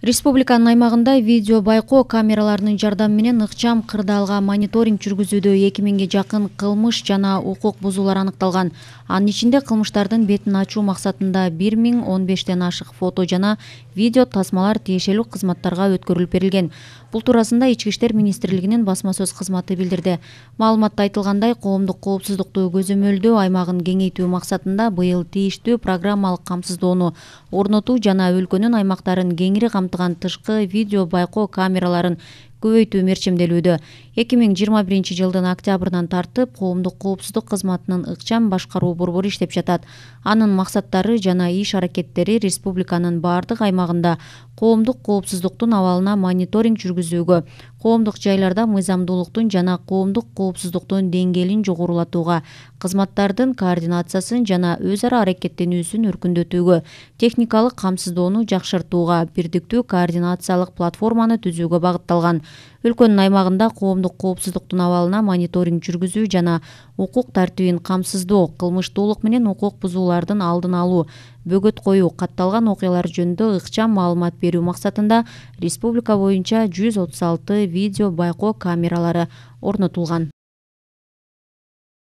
Республиканын аймагында видео байкоо камераларынын жардамы менен ыкчам кырдаалга мониторинг жүргүзүүдө 2000ге жакын кылмыш жана укук бузуулар аныкталган. Анын ичинде кылмыштардын бетин ачуу максатында 1015тен ашык фото жана видео тасмалар тиешелүү кызматтарга өткөрүлүп берилген. Бул туурасында Ички иштер министрлигинин басма сөз кызматы билдирди. Маалыматта айтылгандай, коомдук коопсуздукту көзөмөлдөө аймагын кеңейтүү максатында быйыл тийиштүү программалык камсыздоону орнотуу жана өлкөнүн аймактарын кеңири камтыган тышкы видео байкоо камераларын көбөйтүү мерчемделүүдө. 2021 жылдын октябрынан тартып коомдук коопсуздук кызматынын ыкчам башкаруу борбору иштеп жатат. Анын максаттары жана иш аракеттери республиканын баардык аймагында коомдук коопсуздуктун абалына мониторинг жүргүзүүгө, коомдук жайларда мыйзамдуулуктун жана коомдук коопсуздуктун деңгээлин жогорулатууга, кызматтардын координациясын жана өз ара аракеттенүүсүн өркүндөтүүгө, техникалык камсыздоону жакшыртууга, бирдиктүү координациялык платформаны түзүүгө багытталган. Өлкөнүн аймагында коомдук коопсуздуктун абалына мониторинг жүргүзүү жана укук тартибин камсыздоо, кылмыштуулук менен укук бузуулардын алдын алуу, бөгөт коюу, катталган окуялар жөнүндө ыкчам маалымат берүү максатында республика боюнча 136 видео байкоо камералары орнотулган.